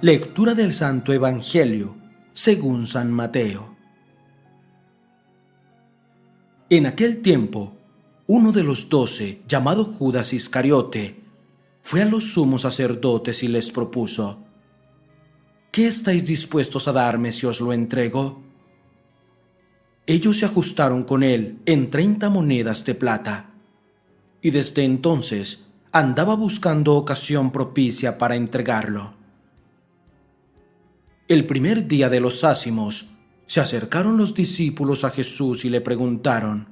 Lectura del Santo Evangelio según San Mateo. En aquel tiempo, uno de los 12, llamado Judas Iscariote, fue a los sumos sacerdotes y les propuso: ¿qué estáis dispuestos a darme si os lo entrego? Ellos se ajustaron con él en 30 monedas de plata, y desde entonces andaba buscando ocasión propicia para entregarlo. El primer día de los ázimos, se acercaron los discípulos a Jesús y le preguntaron: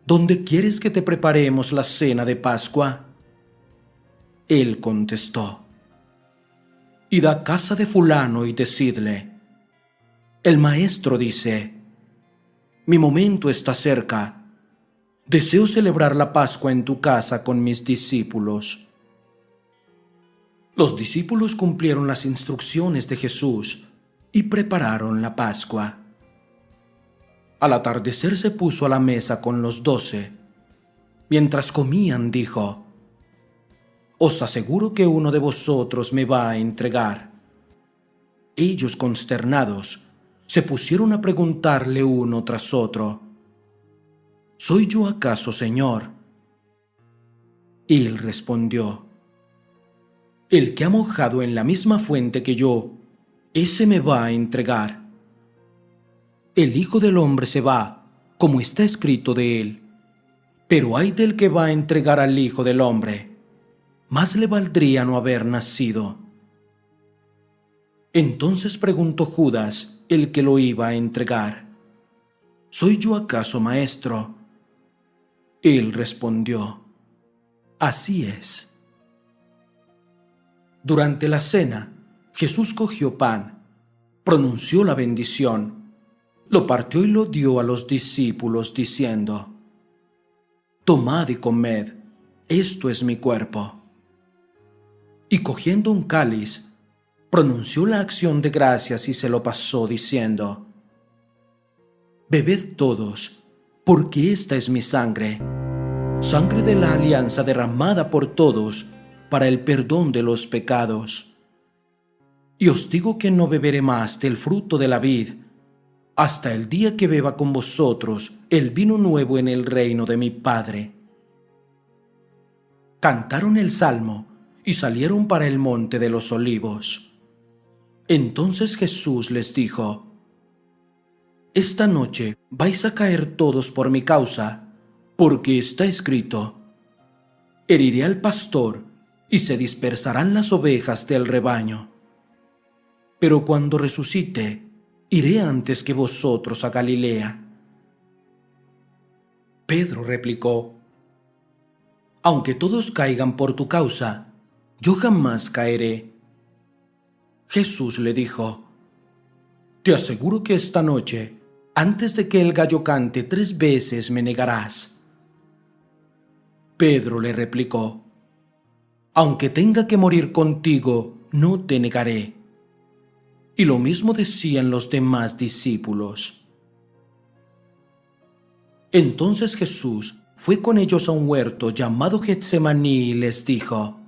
¿dónde quieres que te preparemos la cena de Pascua? Él contestó: id a casa de fulano y decidle: el maestro dice, mi momento está cerca, deseo celebrar la Pascua en tu casa con mis discípulos. Los discípulos cumplieron las instrucciones de Jesús y prepararon la Pascua. Al atardecer se puso a la mesa con los 12. Mientras comían dijo: os aseguro que uno de vosotros me va a entregar. Ellos, consternados, se pusieron a preguntarle uno tras otro: ¿soy yo acaso, Señor? Él respondió: el que ha mojado en la misma fuente que yo, ese me va a entregar. El Hijo del Hombre se va, como está escrito de él, pero ay del que va a entregar al Hijo del Hombre. Más le valdría no haber nacido. Entonces preguntó Judas, el que lo iba a entregar: ¿soy yo acaso, maestro? Él respondió: así es. Durante la cena, Jesús cogió pan, pronunció la bendición, lo partió y lo dio a los discípulos diciendo: tomad y comed, esto es mi cuerpo. Y cogiendo un cáliz, pronunció la acción de gracias y se lo pasó diciendo: bebed todos, porque esta es mi sangre, sangre de la alianza derramada por todos para el perdón de los pecados. Y os digo que no beberé más del fruto de la vid, hasta el día que beba con vosotros el vino nuevo en el reino de mi Padre. Cantaron el salmo y salieron para el monte de los olivos. Entonces Jesús les dijo: esta noche vais a caer todos por mi causa, porque está escrito: heriré al pastor y se dispersarán las ovejas del rebaño. Pero cuando resucite, iré antes que vosotros a Galilea. Pedro replicó: aunque todos caigan por tu causa, yo jamás caeré. Jesús le dijo: te aseguro que esta noche, antes de que el gallo cante 3 veces, me negarás. Pedro le replicó: aunque tenga que morir contigo, no te negaré. Y lo mismo decían los demás discípulos. Entonces Jesús fue con ellos a un huerto llamado Getsemaní y les dijo: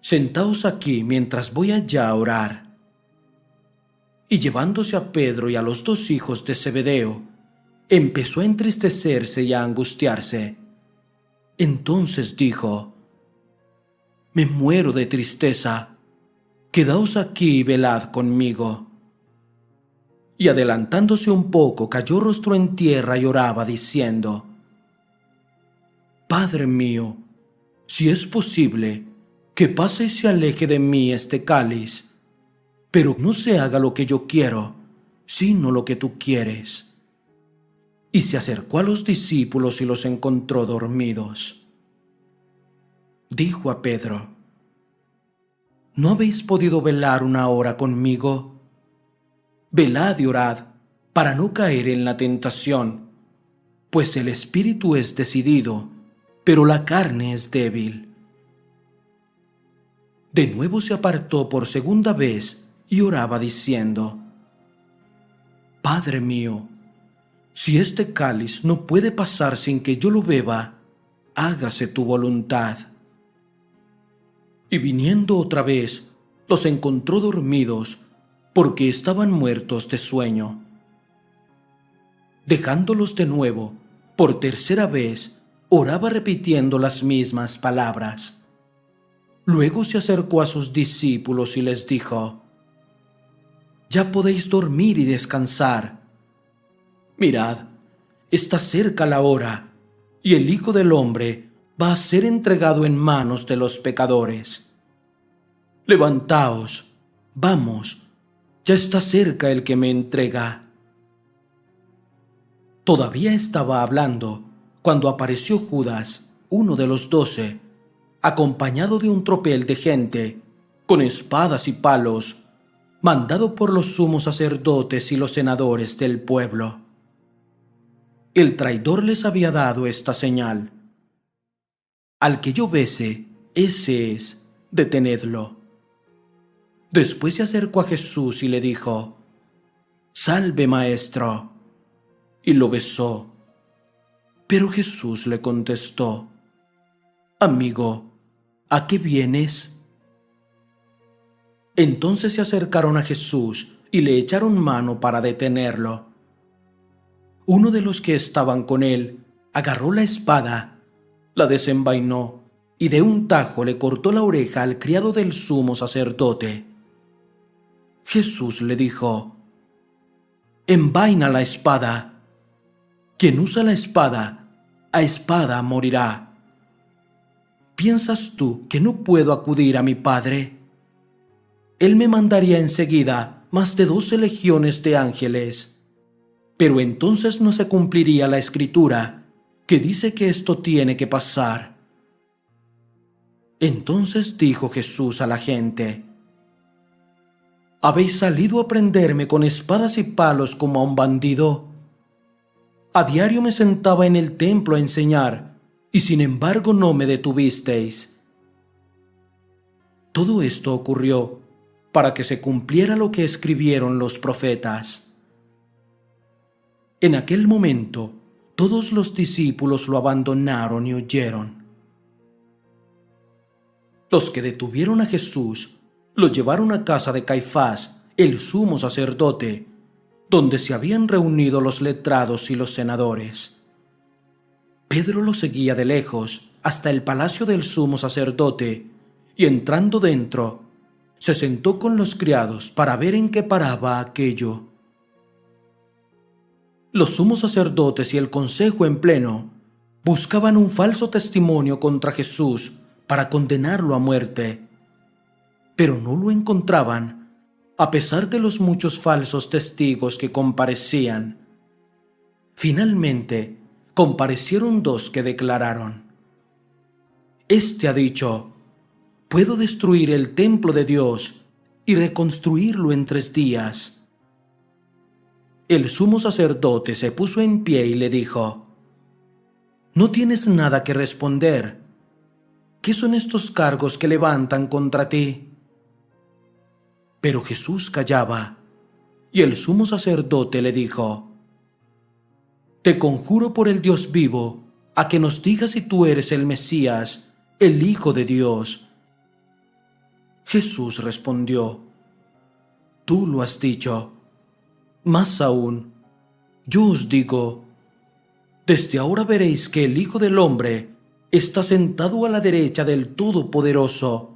sentaos aquí mientras voy allá a orar. Y llevándose a Pedro y a los 2 hijos de Zebedeo, empezó a entristecerse y a angustiarse. Entonces dijo: me muero de tristeza, quedaos aquí y velad conmigo. Y adelantándose un poco, cayó rostro en tierra y oraba diciendo: Padre mío, si es posible, que pase y se aleje de mí este cáliz, pero no se haga lo que yo quiero, sino lo que tú quieres. Y se acercó a los discípulos y los encontró dormidos. Dijo a Pedro: ¿no habéis podido velar 1 hora conmigo? Velad y orad, para no caer en la tentación, pues el espíritu es decidido, pero la carne es débil. De nuevo se apartó por 2ª vez y oraba diciendo: Padre mío, si este cáliz no puede pasar sin que yo lo beba, hágase tu voluntad. Y viniendo otra vez, los encontró dormidos porque estaban muertos de sueño. Dejándolos de nuevo, por tercera vez, oraba repitiendo las mismas palabras. Luego se acercó a sus discípulos y les dijo: «Ya podéis dormir y descansar. Mirad, está cerca la hora, y el Hijo del Hombre va a ser entregado en manos de los pecadores. Levantaos, vamos, ya está cerca el que me entrega». Todavía estaba hablando cuando apareció Judas, uno de los 12, acompañado de un tropel de gente, con espadas y palos, mandado por los sumos sacerdotes y los senadores del pueblo. El traidor les había dado esta señal: «Al que yo bese, ese es, detenedlo». Después se acercó a Jesús y le dijo: «Salve, Maestro», y lo besó. Pero Jesús le contestó: «Amigo, ¿a qué vienes?». Entonces se acercaron a Jesús y le echaron mano para detenerlo. Uno de los que estaban con él agarró la espada, la desenvainó y de un tajo le cortó la oreja al criado del sumo sacerdote. Jesús le dijo: «Envaina la espada. Quien usa la espada, a espada morirá. ¿Piensas tú que no puedo acudir a mi Padre? Él me mandaría enseguida más de 12 legiones de ángeles. Pero entonces no se cumpliría la Escritura, que dice que esto tiene que pasar». Entonces dijo Jesús a la gente: «¿Habéis salido a prenderme con espadas y palos como a un bandido? A diario me sentaba en el templo a enseñar, y sin embargo no me detuvisteis». Todo esto ocurrió para que se cumpliera lo que escribieron los profetas. En aquel momento, todos los discípulos lo abandonaron y huyeron. Los que detuvieron a Jesús lo llevaron a casa de Caifás, el sumo sacerdote, donde se habían reunido los letrados y los senadores. Pedro lo seguía de lejos hasta el palacio del sumo sacerdote, y entrando dentro, se sentó con los criados para ver en qué paraba aquello. Los sumos sacerdotes y el consejo en pleno buscaban un falso testimonio contra Jesús para condenarlo a muerte, pero no lo encontraban, a pesar de los muchos falsos testigos que comparecían. Finalmente, comparecieron 2 que declararon: «Este ha dicho: puedo destruir el templo de Dios y reconstruirlo en 3 días». El sumo sacerdote se puso en pie y le dijo: «No tienes nada que responder. ¿Qué son estos cargos que levantan contra ti?». Pero Jesús callaba, y el sumo sacerdote le dijo: «Te conjuro por el Dios vivo, a que nos digas si tú eres el Mesías, el Hijo de Dios». Jesús respondió: «Tú lo has dicho. Más aún, yo os digo, desde ahora veréis que el Hijo del Hombre está sentado a la derecha del Todopoderoso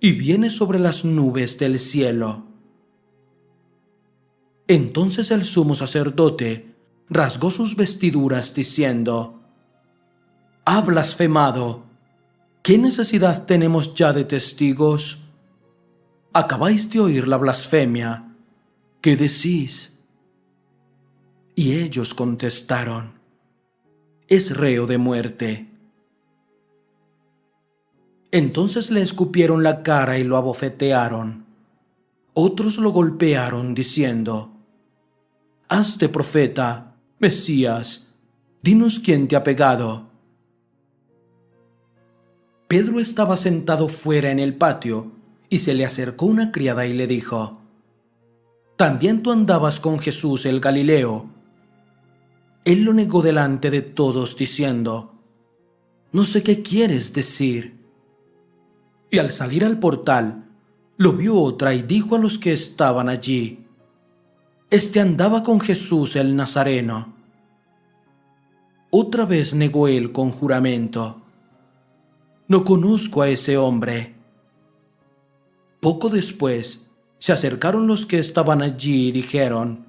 y viene sobre las nubes del cielo». Entonces el sumo sacerdote rasgó sus vestiduras diciendo: «Ha blasfemado. ¿Qué necesidad tenemos ya de testigos? Acabáis de oír la blasfemia. ¿Qué decís?». Y ellos contestaron: «Es reo de muerte». Entonces le escupieron la cara y lo abofetearon. Otros lo golpearon diciendo: «Hazte profeta, Mesías, dinos quién te ha pegado». Pedro estaba sentado fuera en el patio y se le acercó una criada y le dijo: «¿También tú andabas con Jesús el Galileo?». Él lo negó delante de todos diciendo: «No sé qué quieres decir». Y al salir al portal, lo vio otra y dijo a los que estaban allí: «Este andaba con Jesús el Nazareno». Otra vez negó él con juramento: «No conozco a ese hombre». Poco después se acercaron los que estaban allí y dijeron: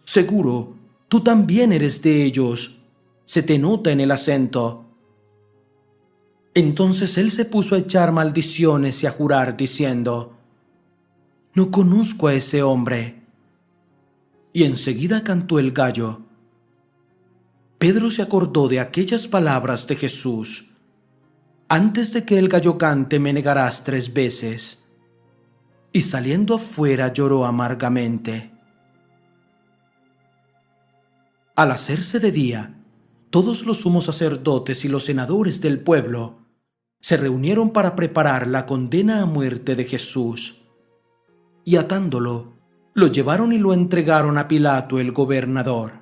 «Seguro, tú también eres de ellos, se te nota en el acento». Entonces él se puso a echar maldiciones y a jurar diciendo: «No conozco a ese hombre». Y enseguida cantó el gallo. Pedro se acordó de aquellas palabras de Jesús: «Antes de que el gallo cante me negarás 3 veces». Y saliendo afuera lloró amargamente. Al hacerse de día, todos los sumos sacerdotes y los senadores del pueblo se reunieron para preparar la condena a muerte de Jesús. Y atándolo, lo llevaron y lo entregaron a Pilato el gobernador.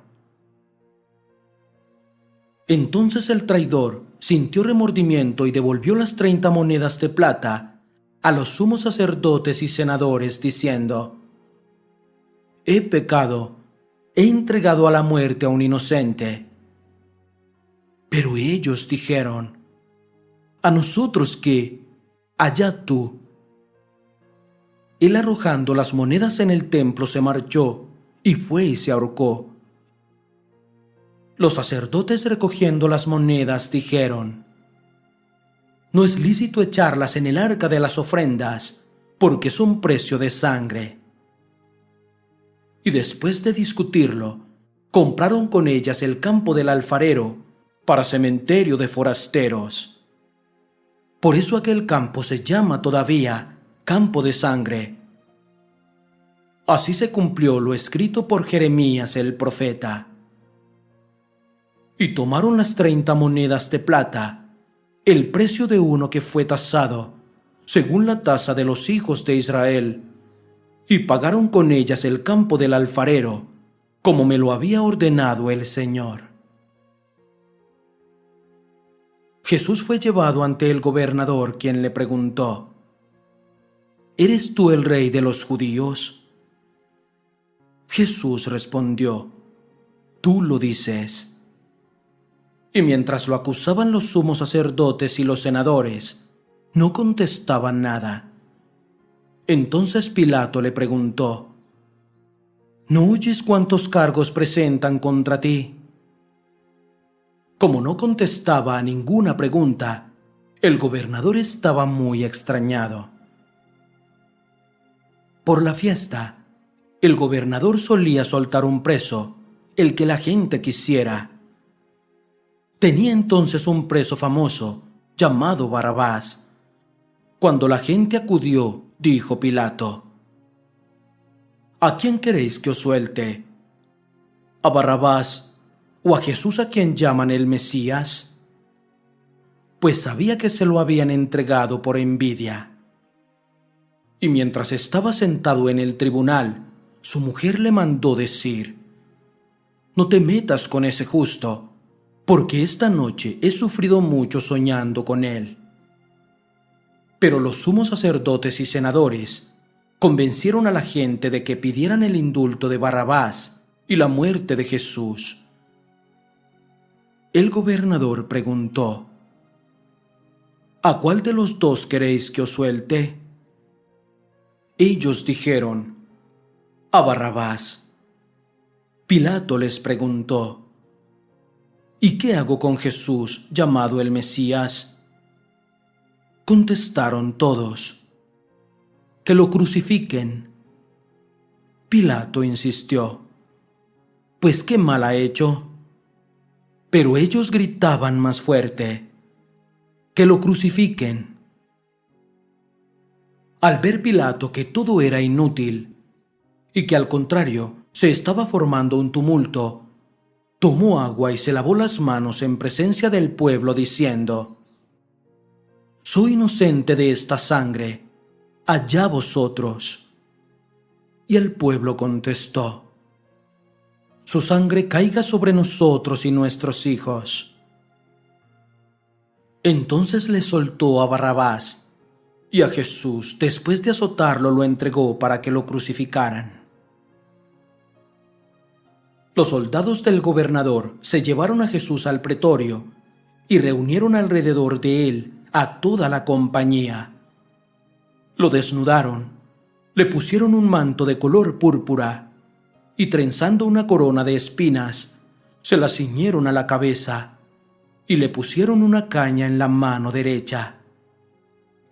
Entonces el traidor sintió remordimiento y devolvió las 30 monedas de plata a los sumos sacerdotes y senadores, diciendo: «He pecado, he entregado a la muerte a un inocente». Pero ellos dijeron: «¿A nosotros qué? Allá tú». Él, arrojando las monedas en el templo, se marchó y fue y se ahorcó. Los sacerdotes, recogiendo las monedas, dijeron: «No es lícito echarlas en el arca de las ofrendas, porque es un precio de sangre». Y después de discutirlo, compraron con ellas el campo del alfarero para cementerio de forasteros. Por eso aquel campo se llama todavía Campo de Sangre. Así se cumplió lo escrito por Jeremías el profeta. Y tomaron las 30 monedas de plata, el precio de uno que fue tasado, según la tasa de los hijos de Israel, y pagaron con ellas el campo del alfarero, como me lo había ordenado el Señor. Jesús fue llevado ante el gobernador, quien le preguntó: ¿Eres tú el rey de los judíos? Jesús respondió: Tú lo dices. Y mientras lo acusaban los sumos sacerdotes y los senadores, no contestaban nada. Entonces Pilato le preguntó: ¿No oyes cuántos cargos presentan contra ti? Como no contestaba a ninguna pregunta, el gobernador estaba muy extrañado. Por la fiesta, el gobernador solía soltar un preso, el que la gente quisiera. Tenía entonces un preso famoso, llamado Barrabás. Cuando la gente acudió, dijo Pilato: ¿A quién queréis que os suelte? ¿A Barrabás o a Jesús, a quien llaman el Mesías? Pues sabía que se lo habían entregado por envidia. Y mientras estaba sentado en el tribunal, su mujer le mandó decir: No te metas con ese justo, porque esta noche he sufrido mucho soñando con él. Pero los sumos sacerdotes y senadores convencieron a la gente de que pidieran el indulto de Barrabás y la muerte de Jesús. El gobernador preguntó: ¿A cuál de los dos queréis que os suelte? Ellos dijeron: A Barrabás. Pilato les preguntó: ¿Y qué hago con Jesús, llamado el Mesías? Contestaron todos: Que lo crucifiquen. Pilato insistió: Pues qué mal ha hecho. Pero ellos gritaban más fuerte: Que lo crucifiquen. Al ver Pilato que todo era inútil y que al contrario se estaba formando un tumulto, tomó agua y se lavó las manos en presencia del pueblo, diciendo: Soy inocente de esta sangre, allá vosotros. Y el pueblo contestó: Su sangre caiga sobre nosotros y nuestros hijos. Entonces le soltó a Barrabás y a Jesús, después de azotarlo, lo entregó para que lo crucificaran. Los soldados del gobernador se llevaron a Jesús al pretorio y reunieron alrededor de él a toda la compañía. Lo desnudaron, le pusieron un manto de color púrpura y, trenzando una corona de espinas, se la ciñeron a la cabeza y le pusieron una caña en la mano derecha.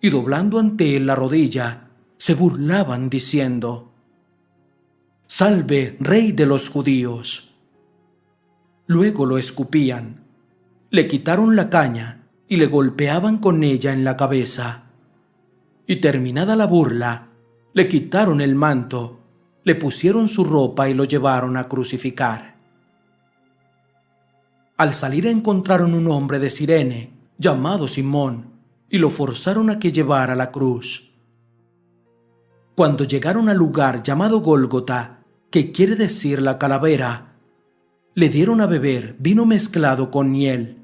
Y doblando ante él la rodilla, se burlaban diciendo: «Salve, Rey de los judíos». Luego lo escupían, le quitaron la caña y le golpeaban con ella en la cabeza. Y terminada la burla, le quitaron el manto, le pusieron su ropa y lo llevaron a crucificar. Al salir encontraron un hombre de Cirene, llamado Simón, y lo forzaron a que llevara la cruz. Cuando llegaron al lugar llamado Gólgota, que quiere decir la calavera, le dieron a beber vino mezclado con miel.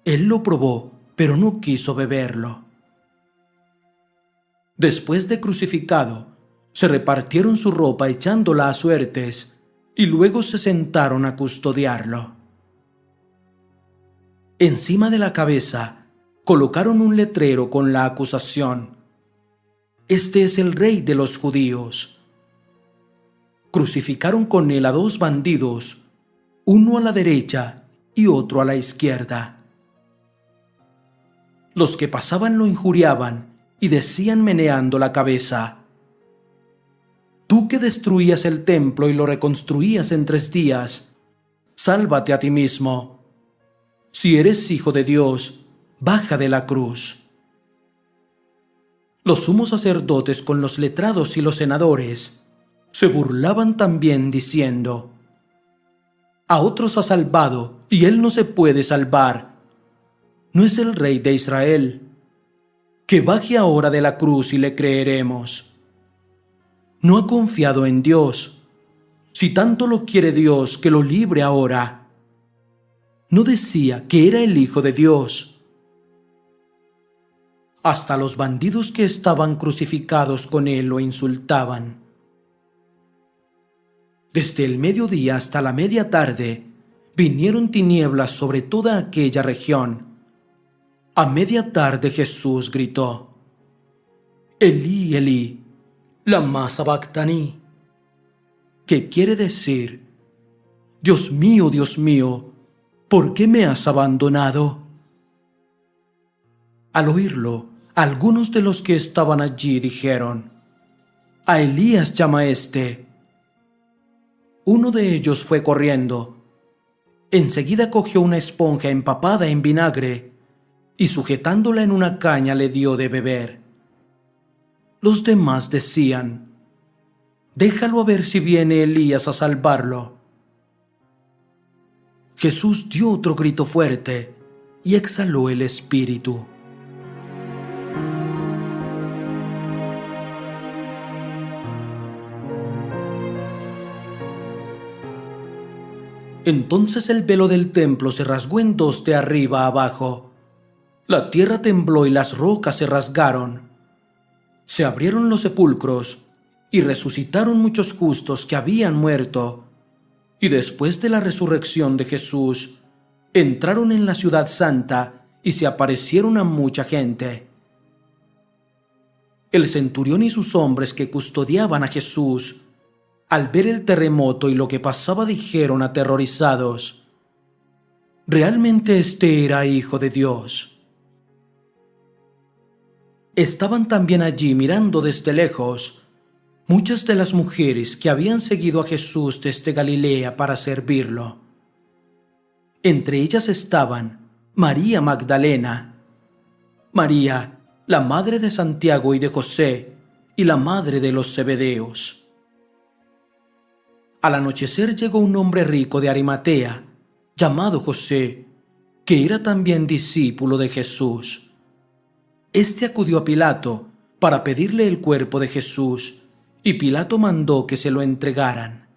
Él lo probó, pero no quiso beberlo. Después de crucificado, se repartieron su ropa echándola a suertes y luego se sentaron a custodiarlo. Encima de la cabeza colocaron un letrero con la acusación: «Este es el Rey de los judíos». Crucificaron con él a 2 bandidos, uno a la derecha y otro a la izquierda. Los que pasaban lo injuriaban y decían meneando la cabeza: «Tú que destruías el templo y lo reconstruías en 3 días, sálvate a ti mismo. Si eres hijo de Dios, baja de la cruz». Los sumos sacerdotes con los letrados y los senadores se burlaban también diciendo: «A otros ha salvado y él no se puede salvar. ¿No es el Rey de Israel? Que baje ahora de la cruz y le creeremos. No ha confiado en Dios. Si tanto lo quiere Dios, que lo libre ahora. ¿No decía que era el Hijo de Dios?». Hasta los bandidos que estaban crucificados con él lo insultaban. Desde el mediodía hasta la media tarde vinieron tinieblas sobre toda aquella región. A media tarde Jesús gritó: «Elí, Elí, lama sabactani», que quiere decir: Dios mío, ¿por qué me has abandonado?». Al oírlo, algunos de los que estaban allí dijeron: «A Elías llama éste». Uno de ellos fue corriendo. Enseguida cogió una esponja empapada en vinagre y, sujetándola en una caña, le dio de beber. Los demás decían: «Déjalo a ver si viene Elías a salvarlo». Jesús dio otro grito fuerte y exhaló el espíritu. Entonces el velo del templo se rasgó en 2 de arriba a abajo. La tierra tembló y las rocas se rasgaron. Se abrieron los sepulcros y resucitaron muchos justos que habían muerto. Y después de la resurrección de Jesús, entraron en la ciudad santa y se aparecieron a mucha gente. El centurión y sus hombres que custodiaban a Jesús, al ver el terremoto y lo que pasaba, dijeron aterrorizados: «Realmente este era Hijo de Dios». Estaban también allí mirando desde lejos muchas de las mujeres que habían seguido a Jesús desde Galilea para servirlo. Entre ellas estaban María Magdalena, María, la madre de Santiago y de José, y la madre de los Zebedeos. Al anochecer llegó un hombre rico de Arimatea, llamado José, que era también discípulo de Jesús. Este acudió a Pilato para pedirle el cuerpo de Jesús, y Pilato mandó que se lo entregaran.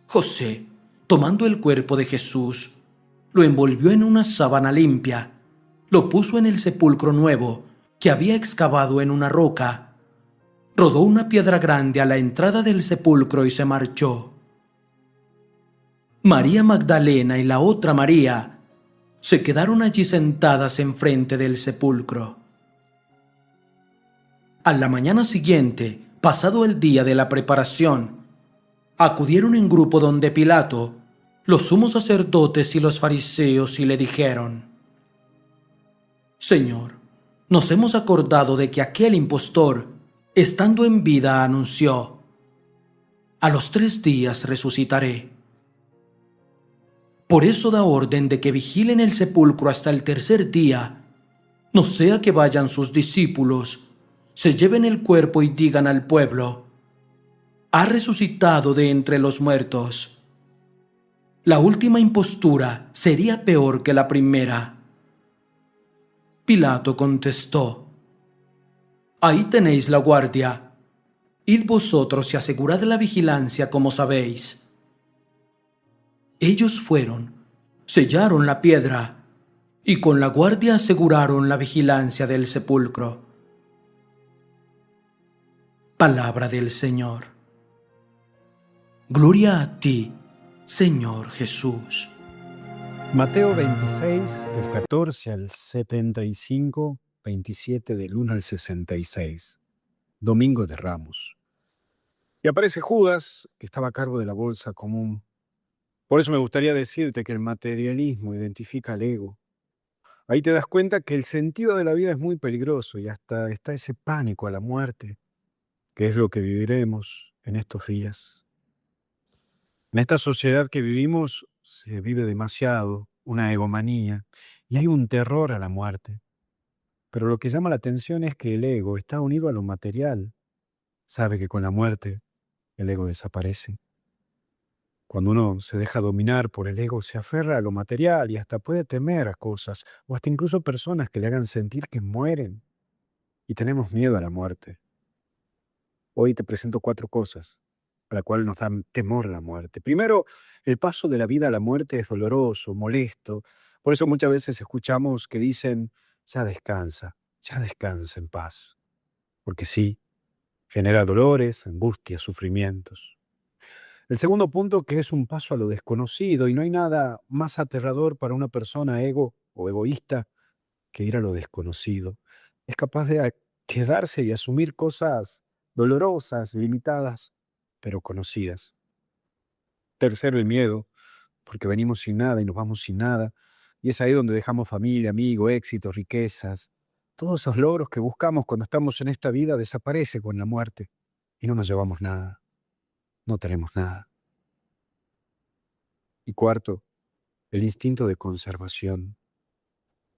José, tomando el cuerpo de Jesús, lo envolvió en una sábana limpia, lo puso en el sepulcro nuevo que había excavado en una roca, rodó una piedra grande a la entrada del sepulcro y se marchó. María Magdalena y la otra María se quedaron allí sentadas enfrente del sepulcro. A la mañana siguiente, pasado el día de la preparación, acudieron en grupo donde Pilato, los sumos sacerdotes y los fariseos y le dijeron: Señor, nos hemos acordado de que aquel impostor, estando en vida, anunció: a los 3 días resucitaré. Por eso da orden de que vigilen el sepulcro hasta el 3er día, no sea que vayan sus discípulos, se lleven el cuerpo y digan al pueblo: ha resucitado de entre los muertos. La última impostura sería peor que la primera. Pilato contestó: ahí tenéis la guardia. Id vosotros y asegurad la vigilancia como sabéis. Ellos fueron, sellaron la piedra y con la guardia aseguraron la vigilancia del sepulcro. Palabra del Señor. Gloria a ti, Señor Jesús. Mateo 26, del 14 al 75, 27 del 1 al 66. Domingo de Ramos. Y aparece Judas, que estaba a cargo de la bolsa común. Por eso me gustaría decirte que el materialismo identifica al ego. Ahí te das cuenta que el sentido de la vida es muy peligroso y hasta está ese pánico a la muerte, que es lo que viviremos en estos días. En esta sociedad que vivimos se vive demasiado, una egomanía, y hay un terror a la muerte. Pero lo que llama la atención es que el ego está unido a lo material. Sabe que con la muerte el ego desaparece. Cuando uno se deja dominar por el ego, se aferra a lo material y hasta puede temer a cosas, o hasta incluso personas que le hagan sentir que mueren. Y tenemos miedo a la muerte. Hoy te presento 4 cosas a la cual nos da temor la muerte. Primero, el paso de la vida a la muerte es doloroso, molesto. Por eso muchas veces escuchamos que dicen: ya descansa en paz. Porque sí, genera dolores, angustias, sufrimientos. El segundo punto, que es un paso a lo desconocido, y no hay nada más aterrador para una persona ego o egoísta que ir a lo desconocido. Es capaz de quedarse y asumir cosas dolorosas, limitadas, pero conocidas. Tercero, el miedo, porque venimos sin nada y nos vamos sin nada, y es ahí donde dejamos familia, amigos, éxitos, riquezas. Todos esos logros que buscamos cuando estamos en esta vida desaparecen con la muerte y no nos llevamos nada, no tenemos nada. Y cuarto, el instinto de conservación.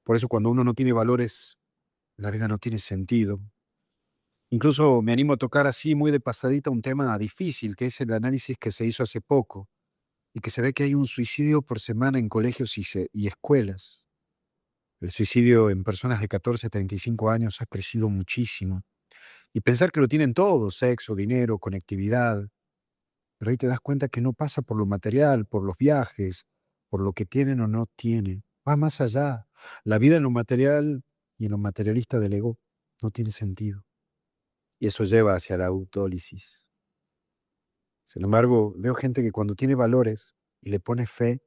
Por eso cuando uno no tiene valores, la vida no tiene sentido. Incluso me animo a tocar así muy de pasadita un tema difícil, que es el análisis que se hizo hace poco, y que se ve que hay un suicidio por semana en colegios y escuelas. El suicidio en personas de 14 a 35 años ha crecido muchísimo. Y pensar que lo tienen todo: sexo, dinero, conectividad. Pero ahí te das cuenta que no pasa por lo material, por los viajes, por lo que tienen o no tienen. Va más allá. La vida en lo material y en lo materialista del ego no tiene sentido. Y eso lleva hacia la autólisis. Sin embargo, veo gente que cuando tiene valores y le pone fe,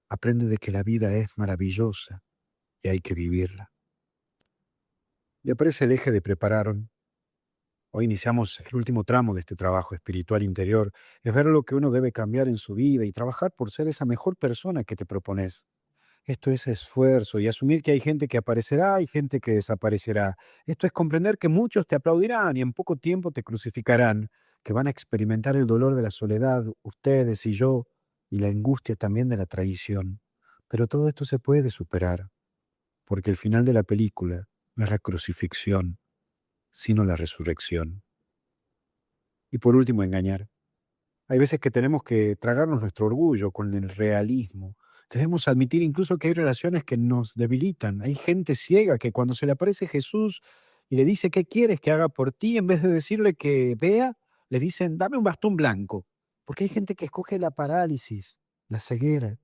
aprende de que la vida es maravillosa y hay que vivirla. Y aparece el eje de prepararon. Hoy iniciamos el último tramo de este trabajo espiritual interior. Es ver lo que uno debe cambiar en su vida y trabajar por ser esa mejor persona que te propones. Esto es esfuerzo y asumir que hay gente que aparecerá y gente que desaparecerá. Esto es comprender que muchos te aplaudirán y en poco tiempo te crucificarán, que van a experimentar el dolor de la soledad, ustedes y yo, y la angustia también de la traición. Pero todo esto se puede superar, porque el final de la película no es la crucifixión, sino la resurrección. Y por último, engañar. Hay veces que tenemos que tragarnos nuestro orgullo con el realismo. Debemos admitir incluso que hay relaciones que nos debilitan. Hay gente ciega que cuando se le aparece Jesús y le dice: ¿qué quieres que haga por ti? En vez de decirle que vea, le dicen: dame un bastón blanco. Porque hay gente que escoge la parálisis, la ceguera,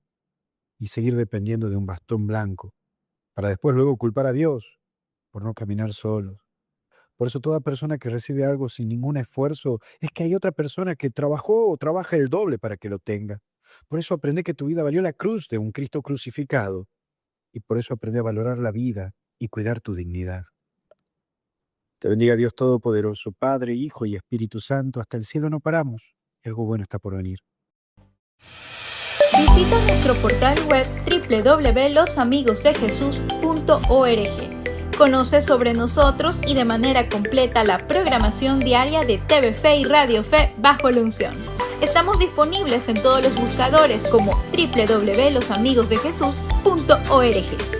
y seguir dependiendo de un bastón blanco, para después luego culpar a Dios por no caminar solos. Por eso toda persona que recibe algo sin ningún esfuerzo es que hay otra persona que trabajó o trabaja el doble para que lo tenga. Por eso aprende que tu vida valió la cruz de un Cristo crucificado. Y por eso aprende a valorar la vida y cuidar tu dignidad. Te bendiga Dios Todopoderoso, Padre, Hijo y Espíritu Santo. Hasta el cielo no paramos. Y algo bueno está por venir. Visita nuestro portal web www.losamigosdejesus.org. Conoce sobre nosotros y de manera completa la programación diaria de TV Fe y Radio Fe bajo la unción. Estamos disponibles en todos los buscadores como www.losamigosdejesus.org.